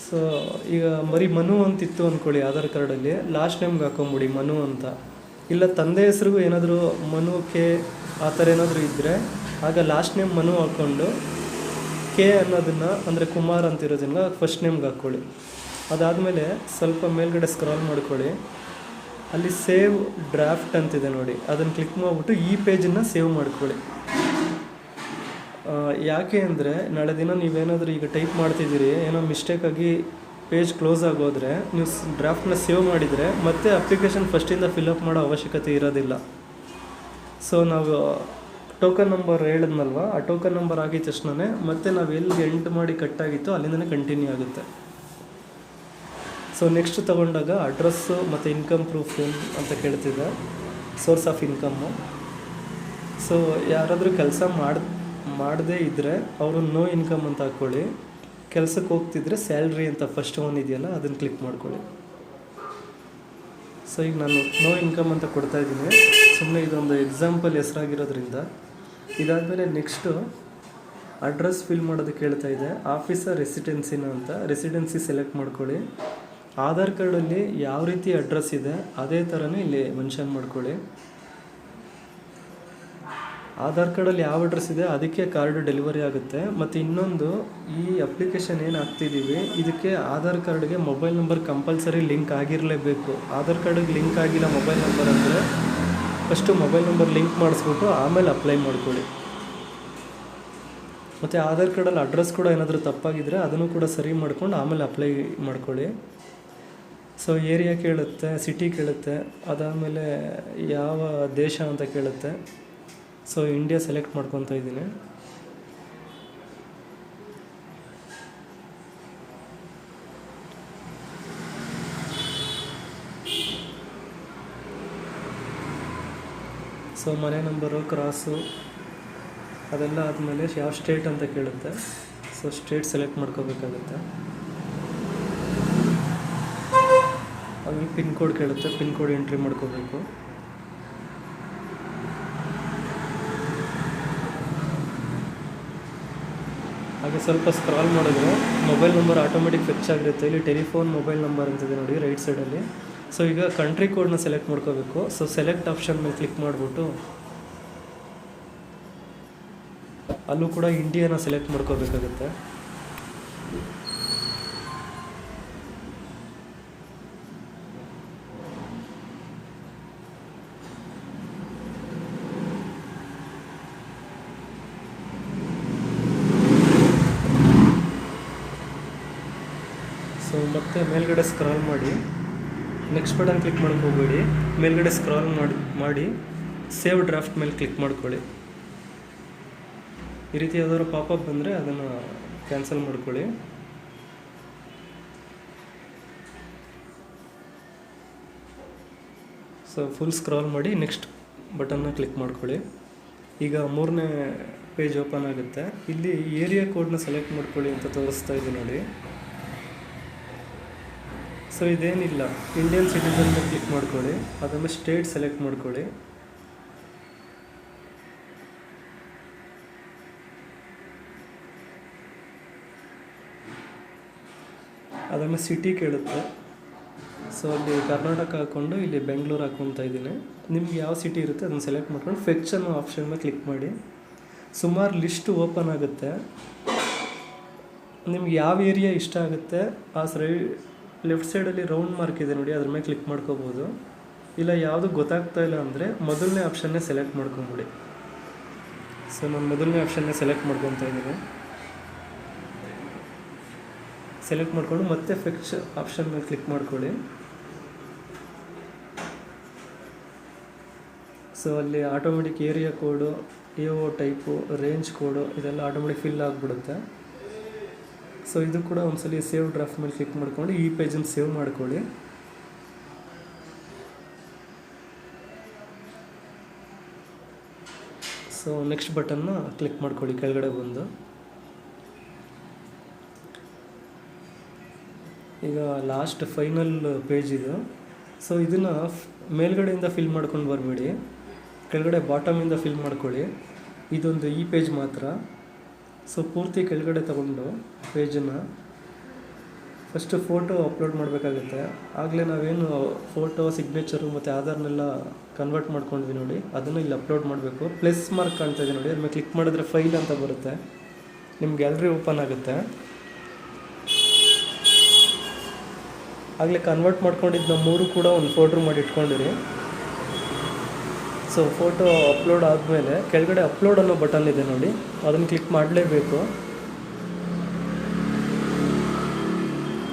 ಸೊ ಈಗ ಬರೀ ಮನು ಅಂತಿತ್ತು ಅಂದ್ಕೊಳ್ಳಿ ಆಧಾರ್ ಕಾರ್ಡಲ್ಲಿ, ಲಾಸ್ಟ್ ನೇಮ್ಗೆ ಹಾಕೊಂಬಿಡಿ ಮನು ಅಂತ. ಇಲ್ಲ ತಂದೆ ಹೆಸ್ರಿಗೂ ಏನಾದರೂ ಮನು ಆ ಥರ ಏನಾದರೂ ಇದ್ದರೆ ಆಗ ಲಾಸ್ಟ್ ನೇಮ್ ಮನು ಹಾಕ್ಕೊಂಡು ಅನ್ನೋದನ್ನು ಅಂದರೆ ಕುಮಾರ್ ಅಂತಿರೋದನ್ನ ಫಸ್ಟ್ ನೇಮ್ಗೆ ಹಾಕ್ಕೊಳ್ಳಿ. ಅದಾದಮೇಲೆ ಸ್ವಲ್ಪ ಮೇಲ್ಗಡೆ ಸ್ಕ್ರಾಲ್ ಮಾಡ್ಕೊಳ್ಳಿ. ಅಲ್ಲಿ ಸೇವ್ ಡ್ರಾಫ್ಟ್ ಅಂತಿದೆ ನೋಡಿ, ಅದನ್ನು ಕ್ಲಿಕ್ ಮಾಡಿಬಿಟ್ಟು ಈ ಪೇಜನ್ನು ಸೇವ್ ಮಾಡ್ಕೊಳ್ಳಿ. ಯಾಕೆ ಅಂದರೆ ನಾಳೆ ದಿನ ನೀವೇನಾದರೂ ಈಗ ಟೈಪ್ ಮಾಡ್ತಿದ್ದೀರಿ, ಏನೋ ಮಿಸ್ಟೇಕಾಗಿ ಪೇಜ್ ಕ್ಲೋಸ್ ಆಗೋದ್ರೆ ನೀವು ಡ್ರಾಫ್ಟ್ನ ಸೇವ್ ಮಾಡಿದರೆ ಮತ್ತೆ ಅಪ್ಲಿಕೇಶನ್ ಫಸ್ಟಿಂದ ಫಿಲ್ಅಪ್ ಮಾಡೋ ಅವಶ್ಯಕತೆ ಇರೋದಿಲ್ಲ. ಸೊ ನಾವು ಟೋಕನ್ ನಂಬರ್ ಹೇಳಿದ್ನಲ್ವ, ಆ ಟೋಕನ್ ನಂಬರ್ ಆಗಿದ ತಕ್ಷಣವೇ ಮತ್ತೆ ನಾವು ಎಲ್ಲಿಗೆ ಎಂಟ್ ಮಾಡಿ ಕಟ್ಟಾಗಿತ್ತು ಅಲ್ಲಿಂದನೇ ಕಂಟಿನ್ಯೂ ಆಗುತ್ತೆ. ಸೊ ನೆಕ್ಸ್ಟ್ ತೊಗೊಂಡಾಗ ಅಡ್ರೆಸ್ಸು ಮತ್ತು ಇನ್ಕಮ್ ಪ್ರೂಫ್ ಏನು ಅಂತ ಕೇಳ್ತಿದ್ದೆ, ಸೋರ್ಸ್ ಆಫ್ ಇನ್ಕಮ್ಮು. ಸೊ ಯಾರಾದರೂ ಕೆಲಸ ಮಾಡದೇ ಇದ್ದರೆ ಅವರು ನೋ ಇನ್ಕಮ್ ಅಂತ ಹಾಕ್ಕೊಳ್ಳಿ. ಕೆಲಸಕ್ಕೆ ಹೋಗ್ತಿದ್ರೆ ಸ್ಯಾಲ್ರಿ ಅಂತ ಫಸ್ಟ್ ಒನ್ ಇದೆಯಲ್ಲ ಅದನ್ನು ಕ್ಲಿಕ್ ಮಾಡ್ಕೊಳ್ಳಿ. ಸೊ ಈಗ ನಾನು ನೋ ಇನ್ಕಮ್ ಅಂತ ಕೊಡ್ತಾಯಿದ್ದೀನಿ, ಸುಮ್ಮನೆ ಇದೊಂದು ಎಕ್ಸಾಂಪಲ್ ಹೆಸರಾಗಿರೋದ್ರಿಂದ. ಇದಾದಮೇಲೆ ನೆಕ್ಸ್ಟು ಅಡ್ರೆಸ್ ಫಿಲ್ ಮಾಡೋದಕ್ಕೆ ಹೇಳ್ತಾ ಇದೆ. ಆಫೀಸರ್ ರೆಸಿಡೆನ್ಸಿನ ಅಂತ ರೆಸಿಡೆನ್ಸಿ ಸೆಲೆಕ್ಟ್ ಮಾಡ್ಕೊಳ್ಳಿ. ಆಧಾರ್ ಕಾರ್ಡಲ್ಲಿ ಯಾವ ರೀತಿ ಅಡ್ರೆಸ್ ಇದೆ ಅದೇ ಥರನೇ ಇಲ್ಲಿ ಮೆನ್ಷನ್ ಮಾಡ್ಕೊಳ್ಳಿ. ಆಧಾರ್ ಕಾರ್ಡಲ್ಲಿ ಯಾವ ಅಡ್ರೆಸ್ ಇದೆ ಅದಕ್ಕೆ ಕಾರ್ಡ್ ಡೆಲಿವರಿ ಆಗುತ್ತೆ. ಮತ್ತು ಇನ್ನೊಂದು, ಈ ಅಪ್ಲಿಕೇಶನ್ ಏನು ಹಾಕ್ತಿದ್ದೀವಿ ಇದಕ್ಕೆ ಆಧಾರ್ ಕಾರ್ಡ್ಗೆ ಮೊಬೈಲ್ ನಂಬರ್ ಕಂಪಲ್ಸರಿ ಲಿಂಕ್ ಆಗಿರಲೇಬೇಕು. ಆಧಾರ್ ಕಾರ್ಡಿಗೆ ಲಿಂಕ್ ಆಗಿಲ್ಲ ಮೊಬೈಲ್ ನಂಬರ್ ಅಂದರೆ ಫಸ್ಟು ಮೊಬೈಲ್ ನಂಬರ್ ಲಿಂಕ್ ಮಾಡಿಸ್ಬಿಟ್ಟು ಆಮೇಲೆ ಅಪ್ಲೈ ಮಾಡ್ಕೊಳ್ಳಿ. ಮತ್ತು ಆಧಾರ್ ಕಾರ್ಡಲ್ಲಿ ಅಡ್ರೆಸ್ ಕೂಡ ಏನಾದರೂ ತಪ್ಪಾಗಿದ್ದರೆ ಅದನ್ನು ಕೂಡ ಸರಿ ಮಾಡ್ಕೊಂಡು ಆಮೇಲೆ ಅಪ್ಲೈ ಮಾಡ್ಕೊಳ್ಳಿ. ಸೊ ಏರಿಯಾ ಕೇಳುತ್ತೆ, ಸಿಟಿ ಕೇಳುತ್ತೆ, ಅದಾದಮೇಲೆ ಯಾವ ದೇಶ ಅಂತ ಕೇಳುತ್ತೆ. ಸೊ ಇಂಡಿಯಾ ಸೆಲೆಕ್ಟ್ ಮಾಡ್ಕೊತಾ ಇದ್ದೀನಿ. ಸೊ ಮನೆ ನಂಬರು, ಕ್ರಾಸು ಅದೆಲ್ಲ ಆದಮೇಲೆ ಯಾವ ಸ್ಟೇಟ್ ಅಂತ ಕೇಳುತ್ತೆ. ಸೊ ಸ್ಟೇಟ್ ಸೆಲೆಕ್ಟ್ ಮಾಡ್ಕೋಬೇಕಾಗುತ್ತೆ. ಆಮೇಲೆ ಪಿನ್ ಕೋಡ್ ಕೇಳುತ್ತೆ, ಪಿನ್ ಕೋಡ್ ಎಂಟ್ರಿ ಮಾಡ್ಕೋಬೇಕು. ಹಾಗೆ ಸ್ವಲ್ಪ ಸ್ಕ್ರಾಲ್ ಮಾಡಿದ್ರೆ ಮೊಬೈಲ್ ನಂಬರ್ ಆಟೋಮೆಟಿಕ್ ಫಿಕ್ಸ್ ಆಗಿರುತ್ತೆ. ಇಲ್ಲಿ ಟೆಲಿಫೋನ್ ಮೊಬೈಲ್ ನಂಬರ್ ಅಂತಿದೆ ನೋಡಿ ರೈಟ್ ಸೈಡಲ್ಲಿ. ಸೊ ಈಗ ಕಂಟ್ರಿ ಕೋಡ್ನ ಸೆಲೆಕ್ಟ್ ಮಾಡ್ಕೋಬೇಕು. ಸೊ ಸೆಲೆಕ್ಟ್ ಆಪ್ಷನ್ ಮೇಲೆ ಕ್ಲಿಕ್ ಮಾಡಿಬಿಟ್ಟು ಅಲ್ಲೂ ಕೂಡ ಇಂಡಿಯಾನ ಸೆಲೆಕ್ಟ್ ಮಾಡ್ಕೋಬೇಕಾಗುತ್ತೆ. ಸೊ ಮತ್ತೆ ಮೇಲ್ಗಡೆ ಸ್ಕ್ರಾಲ್ ಮಾಡಿ ನೆಕ್ಸ್ಟ್ ಬಟನ್ ಕ್ಲಿಕ್ ಮಾಡೋಕ್ಕೆ ಹೋಗಬೇಡಿ. ಮೇಲ್ಗಡೆ ಸ್ಕ್ರಾಲ್ ಮಾಡಿ ಸೇವ್ ಡ್ರಾಫ್ಟ್ ಮೇಲೆ ಕ್ಲಿಕ್ ಮಾಡ್ಕೊಳ್ಳಿ. ಈ ರೀತಿ ಯಾವ್ದಾದ್ರು ಪಾಪಪ್ ಬಂದರೆ ಅದನ್ನು ಕ್ಯಾನ್ಸಲ್ ಮಾಡ್ಕೊಳ್ಳಿ. ಸೊ ಫುಲ್ ಸ್ಕ್ರಾಲ್ ಮಾಡಿ ನೆಕ್ಸ್ಟ್ ಬಟನ್ನ ಕ್ಲಿಕ್ ಮಾಡ್ಕೊಳ್ಳಿ. ಈಗ 3ನೇ ಪೇಜ್ ಓಪನ್ ಆಗುತ್ತೆ. ಇಲ್ಲಿ ಏರಿಯಾ ಕೋಡ್ನ ಸೆಲೆಕ್ಟ್ ಮಾಡ್ಕೊಳ್ಳಿ ಅಂತ ತೋರಿಸ್ತಾ ಇದೆ ನೋಡಿ. ಸೊ ಇದೇನಿಲ್ಲ, ಇಂಡಿಯನ್ ಸಿಟಿಸನ್ ಮೇಲೆ ಕ್ಲಿಕ್ ಮಾಡ್ಕೊಳ್ಳಿ. ಅದನ್ನು ಸ್ಟೇಟ್ ಸೆಲೆಕ್ಟ್ ಮಾಡ್ಕೊಳ್ಳಿ. ಅದನ್ನು ಸಿಟಿ ಕೇಳುತ್ತೆ. ಸೊ ಅಲ್ಲಿ ಕರ್ನಾಟಕ ಹಾಕ್ಕೊಂಡು ಇಲ್ಲಿ ಬೆಂಗಳೂರು ಹಾಕ್ಕೊತಾ ಇದ್ದೀನಿ. ನಿಮ್ಗೆ ಯಾವ ಸಿಟಿ ಇರುತ್ತೆ ಅದನ್ನು ಸೆಲೆಕ್ಟ್ ಮಾಡ್ಕೊಂಡು ಫೆಚ್ ಅನ್ನೋ ಆಪ್ಷನ್ ಮೇಲೆ ಕ್ಲಿಕ್ ಮಾಡಿ. ಸುಮಾರು ಲಿಸ್ಟ್ ಓಪನ್ ಆಗುತ್ತೆ. ನಿಮ್ಗೆ ಯಾವ ಏರಿಯಾ ಇಷ್ಟ ಆಗುತ್ತೆ ಆ ಲೆಫ್ಟ್ ಸೈಡಲ್ಲಿ ರೌಂಡ್ ಮಾರ್ಕ್ ಇದೆ ನೋಡಿ, ಅದ್ರ ಮೇಲೆ ಕ್ಲಿಕ್ ಮಾಡ್ಕೋಬೋದು. ಇಲ್ಲ ಯಾವುದು ಗೊತ್ತಾಗ್ತಾ ಇಲ್ಲ ಅಂದರೆ ಮೊದಲನೇ ಆಪ್ಷನ್ನೇ ಸೆಲೆಕ್ಟ್ ಮಾಡ್ಕೊಂಬಿಡಿ. ಸೊ ನಾನು ಮೊದಲನೇ ಆಪ್ಷನ್ನೇ ಸೆಲೆಕ್ಟ್ ಮಾಡ್ಕೊತಾ ಇದ್ದೀನಿ. ಸೆಲೆಕ್ಟ್ ಮಾಡಿಕೊಂಡು ಮತ್ತೆ ಫೆಚ್ ಆಪ್ಷನ್ ಮೇಲೆ ಕ್ಲಿಕ್ ಮಾಡ್ಕೊಳ್ಳಿ. ಸೊ ಅಲ್ಲಿ ಆಟೋಮೆಟಿಕ್ ಏರಿಯಾ ಕೋಡು, AO ಟೈಪು, ರೇಂಜ್ ಕೋಡು ಇದೆಲ್ಲ ಆಟೋಮೆಟಿಕ್ ಫಿಲ್ ಆಗಿಬಿಡುತ್ತೆ. ಸೊ ಇದು ಕೂಡ ಒಂದ್ಸಲಿ ಸೇವ್ ಡ್ರಾಫ್ಟ್ ಮೇಲೆ ಕ್ಲಿಕ್ ಮಾಡ್ಕೊಂಡು ಈ ಪೇಜನ್ನು ಸೇವ್ ಮಾಡ್ಕೊಳ್ಳಿ. ಸೊ ನೆಕ್ಸ್ಟ್ ಬಟನ್ನ ಕ್ಲಿಕ್ ಮಾಡ್ಕೊಳ್ಳಿ ಕೆಳಗಡೆ ಬಂದು. ಈಗ ಲಾಸ್ಟ್ ಫೈನಲ್ ಪೇಜ್ ಇದು. ಸೊ ಇದನ್ನು ಮೇಲ್ಗಡೆಯಿಂದ ಫಿಲ್ ಮಾಡ್ಕೊಂಡು ಬರಬೇಡಿ, ಕೆಳಗಡೆ ಬಾಟಮಿಂದ ಫಿಲ್ ಮಾಡ್ಕೊಳ್ಳಿ. ಇದೊಂದು ಈ ಪೇಜ್ ಮಾತ್ರ. ಸೊ ಪೂರ್ತಿ ಕೆಳಗಡೆ ತಗೊಂಡು ಪೇಜನ್ನು ಫಸ್ಟು ಫೋಟೋ ಅಪ್ಲೋಡ್ ಮಾಡಬೇಕಾಗುತ್ತೆ. ಆಗಲೇ ನಾವೇನು ಫೋಟೋ, ಸಿಗ್ನೇಚರು ಮತ್ತು ಆಧಾರ್ನೆಲ್ಲ ಕನ್ವರ್ಟ್ ಮಾಡ್ಕೊಂಡ್ವಿ ನೋಡಿ, ಅದನ್ನು ಇಲ್ಲಿ ಅಪ್ಲೋಡ್ ಮಾಡಬೇಕು. ಪ್ಲಸ್ ಮಾರ್ಕ್ ಕಾಣ್ತಾ ಇದೆ ನೋಡಿ, ಅದ್ಮೇಲೆ ಕ್ಲಿಕ್ ಮಾಡಿದ್ರೆ ಫೈಲ್ ಅಂತ ಬರುತ್ತೆ. ನಿಮ್ಮ ಗ್ಯಾಲರಿ ಓಪನ್ ಆಗುತ್ತೆ. ಆಗಲೇ ಕನ್ವರ್ಟ್ ಮಾಡ್ಕೊಂಡಿದ್ದು ನಾವು 3 ಕೂಡ ಒಂದು ಫೋಲ್ಡ್ರ್ ಮಾಡಿ ಇಟ್ಕೊಂಡಿರಿ. ಸೊ ಫೋಟೋ ಅಪ್ಲೋಡ್ ಆದಮೇಲೆ ಕೆಳಗಡೆ ಅಪ್ಲೋಡ್ ಅನ್ನೋ ಬಟನ್ ಇದೆ ನೋಡಿ, ಅದನ್ನು ಕ್ಲಿಕ್ ಮಾಡಲೇಬೇಕು.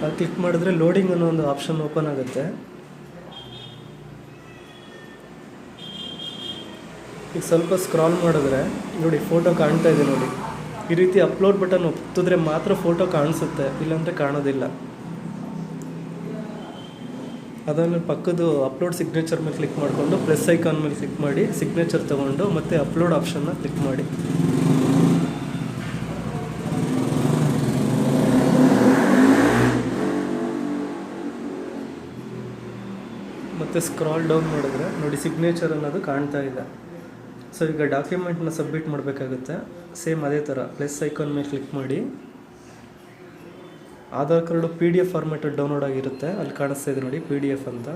ಅದು ಕ್ಲಿಕ್ ಮಾಡಿದ್ರೆ ಲೋಡಿಂಗ್ ಅನ್ನೋ ಒಂದು ಆಪ್ಷನ್ ಓಪನ್ ಆಗುತ್ತೆ. ಈಗ ಸ್ವಲ್ಪ ಸ್ಕ್ರಾಲ್ ಮಾಡಿದ್ರೆ ನೋಡಿ ಫೋಟೋ ಕಾಣ್ತಾ ಇದೆ ನೋಡಿ. ಈ ರೀತಿ ಅಪ್ಲೋಡ್ ಬಟನ್ ಒತ್ತಿದ್ರೆ ಮಾತ್ರ ಫೋಟೋ ಕಾಣಿಸುತ್ತೆ, ಇಲ್ಲಾಂದರೆ ಕಾಣೋದಿಲ್ಲ. ಅದನ್ನು ಪಕ್ಕದ್ದು ಅಪ್ಲೋಡ್ ಸಿಗ್ನೇಚರ್ ಮೇಲೆ ಕ್ಲಿಕ್ ಮಾಡಿಕೊಂಡು ಪ್ಲಸ್ ಐಕಾನ್ ಮೇಲೆ ಕ್ಲಿಕ್ ಮಾಡಿ ಸಿಗ್ನೇಚರ್ ತೊಗೊಂಡು ಮತ್ತೆ ಅಪ್ಲೋಡ್ ಆಪ್ಷನ್ನ ಕ್ಲಿಕ್ ಮಾಡಿ. ಮತ್ತು ಸ್ಕ್ರಾಲ್ ಡೌನ್ ಮಾಡಿದ್ರೆ ನೋಡಿ ಸಿಗ್ನೇಚರ್ ಅನ್ನೋದು ಕಾಣ್ತಾ ಇದೆ. ಸೊ ಈಗ ಡಾಕ್ಯುಮೆಂಟ್ನ ಸಬ್ಮಿಟ್ ಮಾಡಬೇಕಾಗುತ್ತೆ. ಸೇಮ್ ಅದೇ ಥರ ಪ್ಲಸ್ ಐಕಾನ್ ಮೇಲೆ ಕ್ಲಿಕ್ ಮಾಡಿ. Aadhaar card PDF format download ಆಗಿರುತ್ತೆ, ಅಲ್ಲಿ ಕಾಣಿಸ್ತಾ ಇದೆ ನೋಡಿ PDF ಅಂತ.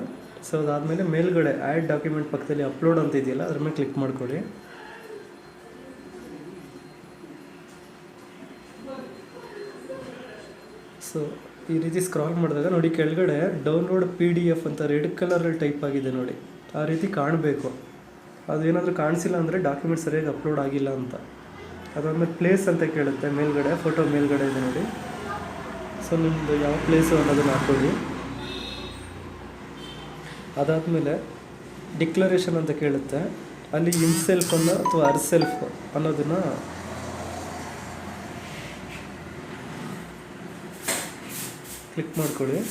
ಸೊ ಅದಾದಮೇಲೆ ಮೇಲ್ಗಡೆ ಆ್ಯಡ್ ಡಾಕ್ಯುಮೆಂಟ್ ಪಕ್ಕದಲ್ಲಿ ಅಪ್ಲೋಡ್ ಅಂತ ಇದೆಯಲ್ಲ ಅದ್ರ ಮೇಲೆ ಕ್ಲಿಕ್ ಮಾಡ್ಕೊಳ್ಳಿ. ಸೊ ಈ ರೀತಿ ಸ್ಕ್ರಾಲ್ ಮಾಡಿದಾಗ ನೋಡಿ ಕೆಳಗಡೆ ಡೌನ್ಲೋಡ್ PDF ಅಂತ ರೆಡ್ ಕಲರಲ್ಲಿ ಟೈಪ್ ಆಗಿದೆ ನೋಡಿ, ಆ ರೀತಿ ಕಾಣಬೇಕು. ಅದೇನಾದರೂ ಕಾಣಿಸಿಲ್ಲ ಅಂದರೆ ಡಾಕ್ಯುಮೆಂಟ್ ಸರಿಯಾಗಿ ಅಪ್ಲೋಡ್ ಆಗಿಲ್ಲ ಅಂತ. ಅದಾದಮೇಲೆ ಪ್ಲೇಸ್ ಅಂತ ಕೇಳುತ್ತೆ ಮೇಲ್ಗಡೆ, ಫೋಟೋ ಮೇಲ್ಗಡೆ ಇದೆ ನೋಡಿ. ಸೊ ನಿಮ್ಮದು ಯಾವ ಪ್ಲೇಸು ಅನ್ನೋದನ್ನು ಹಾಕ್ಕೊಳ್ಳಿ. ಅದಾದಮೇಲೆ ಡಿಕ್ಲರೇಷನ್ ಅಂತ ಕೇಳುತ್ತೆ, ಅಲ್ಲಿ ಇನ್ಸೆಲ್ಫ್ ಅನ್ನೋ ಅಥವಾ ಅರ್ಸೆಲ್ಫ್ ಅನ್ನೋದನ್ನು ಕ್ಲಿಕ್ ಮಾಡ್ಕೊಳ್ಳಿ.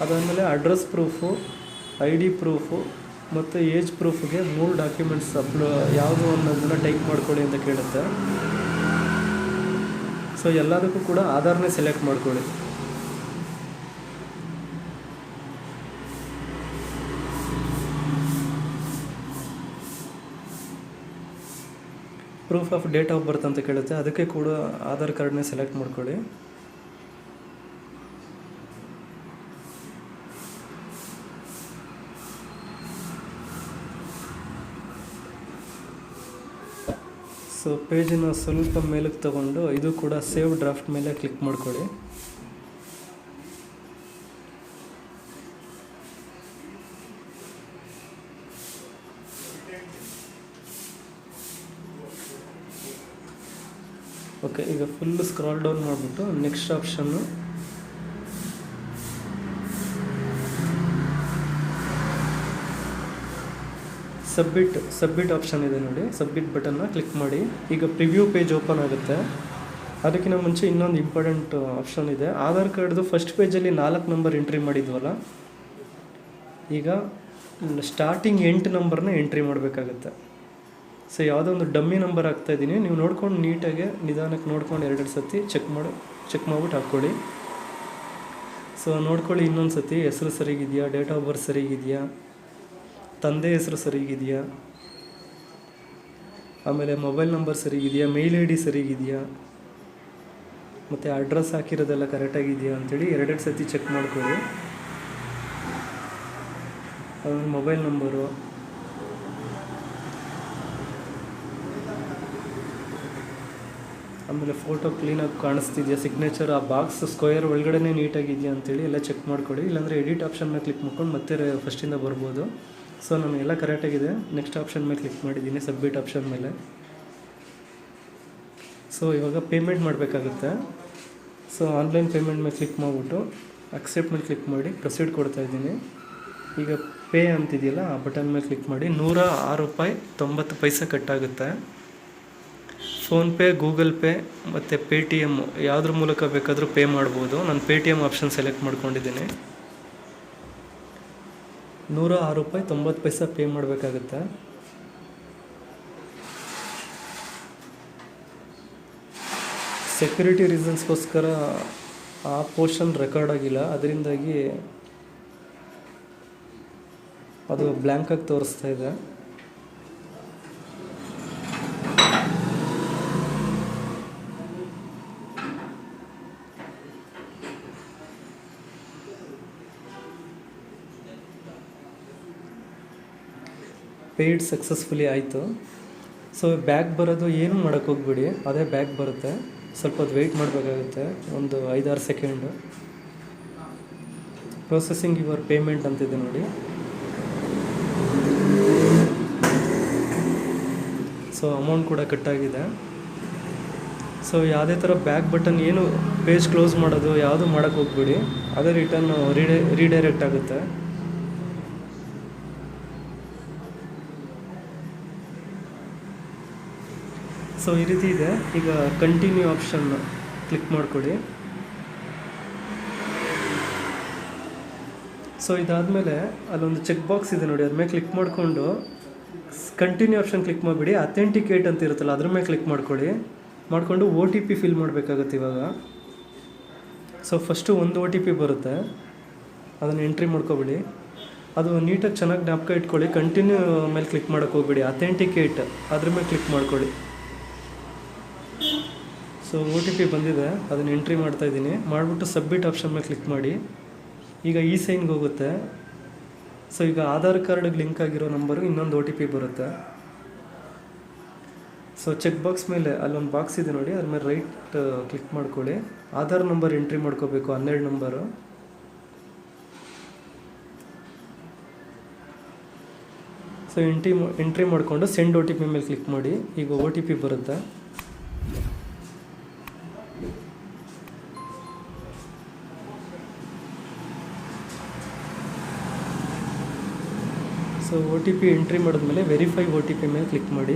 ಅದಾದಮೇಲೆ ಅಡ್ರೆಸ್ ಪ್ರೂಫು, ID ಪ್ರೂಫು ಮತ್ತು ಏಜ್ ಪ್ರೂಫ್ಗೆ 3 ಡಾಕ್ಯುಮೆಂಟ್ಸ್ ಯಾವುದು ಅನ್ನೋದನ್ನು ಟೈಪ್ ಮಾಡ್ಕೊಳ್ಳಿ ಅಂತ ಕೇಳುತ್ತೆ. ಸೊ ಎಲ್ಲದಕ್ಕೂ ಕೂಡ ಆಧಾರ್ನೇ ಸೆಲೆಕ್ಟ್ ಮಾಡ್ಕೊಳ್ಳಿ. Proof of date of birth ಅಂತ ಕೇಳುತ್ತೆ, ಅದಕ್ಕೆ ಕೂಡ ಆಧಾರ್ ಕಾರ್ಡ್ನೇ ಸೆಲೆಕ್ಟ್ ಮಾಡ್ಕೊಳ್ಳಿ. ಸೊ ಪೇಜನ್ನು ಸ್ವಲ್ಪ ಮೇಲಕ್ಕೆ ತಗೊಂಡು ಇದು ಕೂಡ ಸೇವ್ ಡ್ರಾಫ್ಟ್ ಮೇಲೆ ಕ್ಲಿಕ್ ಮಾಡ್ಕೊಳ್ಳಿ. ಓಕೆ, ಈಗ ಫುಲ್ ಸ್ಕ್ರಾಲ್ ಡೌನ್ ಮಾಡಿಬಿಟ್ಟು ನೆಕ್ಸ್ಟ್ ಆಪ್ಷನ್ನು ಸಬ್ಮಿಟ್ ಆಪ್ಷನ್ ಇದೆ ನೋಡಿ. ಸಬ್ಮಿಟ್ ಬಟನ್ನ ಕ್ಲಿಕ್ ಮಾಡಿ. ಈಗ ಪ್ರಿವ್ಯೂ ಪೇಜ್ ಓಪನ್ ಆಗುತ್ತೆ. ಅದಕ್ಕಿಂತ ಮುಂಚೆ ಇನ್ನೊಂದು ಇಂಪಾರ್ಟೆಂಟ್ ಆಪ್ಷನ್ ಇದೆ. ಆಧಾರ್ ಕಾರ್ಡ್ದು ಫಸ್ಟ್ ಪೇಜಲ್ಲಿ 4 ನಂಬರ್ ಎಂಟ್ರಿ ಮಾಡಿದ್ವಲ್ಲ, ಈಗ ಸ್ಟಾರ್ಟಿಂಗ್ 8 ನಂಬರ್ನ ಎಂಟ್ರಿ ಮಾಡಬೇಕಾಗತ್ತೆ. ಸೊ ಯಾವುದೋ ಒಂದು ಡಮ್ಮಿ ನಂಬರ್ ಹಾಕ್ತಾಯಿದ್ದೀನಿ, ನೀವು ನೋಡ್ಕೊಂಡು ನೀಟಾಗಿ ನಿಧಾನಕ್ಕೆ ನೋಡ್ಕೊಂಡು 2 ಸತಿ ಚೆಕ್ ಮಾಡಿಬಿಟ್ಟು ಹಾಕ್ಕೊಳ್ಳಿ. ಸೊ ನೋಡ್ಕೊಳ್ಳಿ ಇನ್ನೊಂದು ಸತಿ ಹೆಸರು ಸರಿಗಿದೆಯಾ, ಡೇಟ್ ಆಫ್ ಬರ್ತ್ ಸರಿಗಿದೆಯಾ, ತಂದೆ ಹೆಸರು ಸರಿಗಿದೆಯಾ, ಆಮೇಲೆ ಮೊಬೈಲ್ ನಂಬರ್ ಸರಿಗಿದೆಯಾ, ಮೇಲ್ ಐ ಡಿ ಸರಿಗಿದೆಯಾ, ಮತ್ತು ಅಡ್ರೆಸ್ ಹಾಕಿರೋದೆಲ್ಲ ಕರೆಕ್ಟಾಗಿದೆಯಾ ಅಂಥೇಳಿ 2 ಸತಿ ಚೆಕ್ ಮಾಡ್ಕೊಳ್ಳಿ. ಆಮೇಲೆ ಮೊಬೈಲ್ ನಂಬರು, ಆಮೇಲೆ ಫೋಟೋ ಕ್ಲೀನಾಗಿ ಕಾಣಿಸ್ತಿದೆಯಾ, ಸಿಗ್ನೇಚರ್ ಆ ಬಾಕ್ಸ್ ಸ್ಕ್ವೇರ್ ಒಳಗಡೆ ನೀಟಾಗಿದೆಯಾ ಅಂತೇಳಿ ಎಲ್ಲ ಚೆಕ್ ಮಾಡ್ಕೊಳ್ಳಿ. ಇಲ್ಲಾಂದರೆ ಎಡಿಟ್ ಆಪ್ಷನ್ ಮೇಲೆ ಕ್ಲಿಕ್ ಮಾಡ್ಕೊಂಡು ಮತ್ತೆ ಫಸ್ಟಿಂದ ಬರ್ಬೋದು. ಸೊ ನನಗೆಲ್ಲ ಕರೆಕ್ಟಾಗಿದೆ. ನೆಕ್ಸ್ಟ್ ಆಪ್ಷನ್ ಮೇಲೆ ಕ್ಲಿಕ್ ಮಾಡಿದ್ದೀನಿ, ಸಬ್ಮಿಟ್ ಆಪ್ಷನ್ ಮೇಲೆ. ಸೊ ಇವಾಗ ಪೇಮೆಂಟ್ ಮಾಡಬೇಕಾಗುತ್ತೆ. ಸೊ ಆನ್ಲೈನ್ ಪೇಮೆಂಟ್ ಮೇಲೆ ಕ್ಲಿಕ್ ಮಾಡಿಬಿಟ್ಟು ಅಕ್ಸೆಪ್ಟ್ ಮೇಲೆ ಕ್ಲಿಕ್ ಮಾಡಿ ಪ್ರೊಸೀಡ್ ಕೊಡ್ತಾಯಿದ್ದೀನಿ. ಈಗ ಪೇ ಅಂತಿದೆಯಲ್ಲ ಆ ಬಟನ್ ಮೇಲೆ ಕ್ಲಿಕ್ ಮಾಡಿ. 106.90 ಕಟ್ಟಾಗುತ್ತೆ. ಫೋನ್ಪೇ, ಗೂಗಲ್ ಪೇ ಮತ್ತು ಪೇಟಿಎಮ್ ಯಾವುದ್ರ ಮೂಲಕ ಬೇಕಾದರೂ ಪೇ ಮಾಡ್ಬೋದು. ನಾನು ಪೇಟಿಎಮ್ ಆಪ್ಷನ್ ಸೆಲೆಕ್ಟ್ ಮಾಡ್ಕೊಂಡಿದ್ದೀನಿ. 106.90 ಪೇ ಮಾಡಬೇಕಾಗುತ್ತೆ. ಸೆಕ್ಯೂರಿಟಿ ರೀಸನ್ಸ್ಗೋಸ್ಕರ ಆ ಪೋರ್ಷನ್ ರೆಕಾರ್ಡ್ ಆಗಿಲ್ಲ, ಅದರಿಂದಾಗಿ ಅದು ಬ್ಲ್ಯಾಂಕಾಗಿ ತೋರಿಸ್ತಾ ಇದೆ. ಪೇಯ್ಡ್ ಸಕ್ಸಸ್ಫುಲಿ ಆಯಿತು. ಸೊ ಬ್ಯಾಗ್ ಬರೋದು ಏನೂ ಮಾಡೋಕ್ಕೆ ಹೋಗ್ಬಿಡಿ, ಅದೇ ಬ್ಯಾಗ್ ಬರುತ್ತೆ. ಸ್ವಲ್ಪ ಹೊತ್ತು ವೆಯ್ಟ್ ಮಾಡಬೇಕಾಗುತ್ತೆ, ಒಂದು 5-6 ಸೆಕೆಂಡು. ಪ್ರೊಸೆಸಿಂಗ್ ಯುವರ್ ಪೇಮೆಂಟ್ ಅಂತಿದೆ ನೋಡಿ. ಸೊ ಅಮೌಂಟ್ ಕೂಡ ಕಟ್ಟಾಗಿದೆ. ಸೊ ಯಾವುದೇ ಥರ ಬ್ಯಾಕ್ ಬಟನ್ ಏನು ಪೇಜ್ ಕ್ಲೋಸ್ ಮಾಡೋದು ಯಾವುದು ಮಾಡೋಕ್ಕೆ ಹೋಗ್ಬಿಡಿ, ಅದೇ ರಿಟರ್ನ್ ರೀಡೈರೆಕ್ಟ್ ಆಗುತ್ತೆ. ಸೊ ಈ ರೀತಿ ಇದೆ. ಈಗ ಕಂಟಿನ್ಯೂ ಆಪ್ಷನ್ ಕ್ಲಿಕ್ ಮಾಡ್ಕೊಳ್ಳಿ. ಸೊ ಇದಾದಮೇಲೆ ಅಲ್ಲೊಂದು ಚೆಕ್ ಬಾಕ್ಸ್ ಇದೆ ನೋಡಿ, ಅದ್ರ ಮೇಲೆ ಕ್ಲಿಕ್ ಮಾಡಿಕೊಂಡು ಕಂಟಿನ್ಯೂ ಆಪ್ಷನ್ ಕ್ಲಿಕ್ ಮಾಡಿಬಿಡಿ. ಅಥೆಂಟಿಕೇಟ್ ಅಂತ ಇರುತ್ತಲ್ಲ ಅದ್ರ ಮೇಲೆ ಕ್ಲಿಕ್ ಮಾಡಿಕೊಂಡು OTP ಫಿಲ್ ಮಾಡಬೇಕಾಗುತ್ತೆ ಇವಾಗ. ಸೊ ಫಸ್ಟು ಒಂದು OTP ಬರುತ್ತೆ, ಅದನ್ನು ಎಂಟ್ರಿ ಮಾಡ್ಕೊಬಿಡಿ. ಅದು ನೀಟಾಗಿ ಚೆನ್ನಾಗಿ ಜ್ಞಾಪಕ ಇಟ್ಕೊಳ್ಳಿ. ಕಂಟಿನ್ಯೂ ಮೇಲೆ ಕ್ಲಿಕ್ ಮಾಡೋಕ್ಕೆ ಹೋಗ್ಬಿಡಿ, ಅಥೆಂಟಿಕೇಟ್ ಅದ್ರ ಮೇಲೆ ಕ್ಲಿಕ್ ಮಾಡ್ಕೊಳ್ಳಿ. ಸೊ OTP ಬಂದಿದೆ, ಅದನ್ನು ಎಂಟ್ರಿ ಮಾಡ್ತಾಯಿದ್ದೀನಿ. ಮಾಡಿಬಿಟ್ಟು ಸಬ್ಮಿಟ್ ಆಪ್ಷನ್ ಮೇಲೆ ಕ್ಲಿಕ್ ಮಾಡಿ. ಈಗ ಈ ಸೈನ್ಗೆ ಹೋಗುತ್ತೆ. ಸೊ ಈಗ ಆಧಾರ್ ಕಾರ್ಡ್ಗೆ ಲಿಂಕ್ ಆಗಿರೋ ನಂಬರು ಇನ್ನೊಂದು OTP ಬರುತ್ತೆ. ಸೊ ಚೆಕ್ ಬಾಕ್ಸ್ ಮೇಲೆ ಅಲ್ಲೊಂದು ಬಾಕ್ಸ್ ಇದೆ ನೋಡಿ, ಅದ್ರ ಮೇಲೆ ರೈಟ್ ಕ್ಲಿಕ್ ಮಾಡ್ಕೊಳ್ಳಿ. ಆಧಾರ್ ನಂಬರ್ ಎಂಟ್ರಿ ಮಾಡ್ಕೋಬೇಕು, 12 ನಂಬರು. ಸೊ ಎಂಟ್ರಿ ಮಾಡಿಕೊಂಡು ಸೆಂಡ್ OTP ಮೇಲೆ ಕ್ಲಿಕ್ ಮಾಡಿ. ಈಗ OTP ಬರುತ್ತೆ. ಸೊ OTP ಎಂಟ್ರಿ ಮಾಡಿದ್ಮೇಲೆ ವೆರಿಫೈ OTP ಮೇಲೆ ಕ್ಲಿಕ್ ಮಾಡಿ.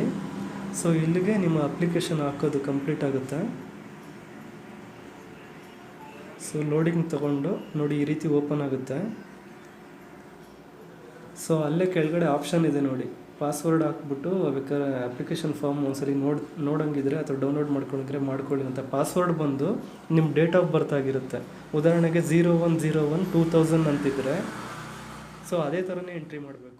ಸೊ ಇಲ್ಲಿಗೆ ನಿಮ್ಮ ಅಪ್ಲಿಕೇಶನ್ ಹಾಕೋದು ಕಂಪ್ಲೀಟ್ ಆಗುತ್ತೆ. ಸೊ ಲೋಡಿಂಗ್ ತಗೊಂಡು ನೋಡಿ ಈ ರೀತಿ ಓಪನ್ ಆಗುತ್ತೆ. ಸೊ ಅಲ್ಲೇ ಕೆಳಗಡೆ ಆಪ್ಷನ್ ಇದೆ ನೋಡಿ, ಪಾಸ್ವರ್ಡ್ ಹಾಕ್ಬಿಟ್ಟು ಬೇಕಾದ್ರೆ ಅಪ್ಲಿಕೇಶನ್ ಫಾರ್ಮ್ ಒಂದ್ಸರಿ ನೋಡೋಂಗಿದ್ರೆ ಅಥವಾ ಡೌನ್ಲೋಡ್ ಮಾಡ್ಕೊಂಡಿದ್ರೆ ಮಾಡ್ಕೊಳ್ಳಿ ಅಂತ. ಪಾಸ್ವರ್ಡ್ ಬಂದು ನಿಮ್ಮ ಡೇಟ್ ಆಫ್ ಬರ್ತ್ ಆಗಿರುತ್ತೆ. ಉದಾಹರಣೆಗೆ 01/01/2000 ಅಂತಿದ್ರೆ ಸೊ ಅದೇ ಥರನೇ ಎಂಟ್ರಿ ಮಾಡಬೇಕು.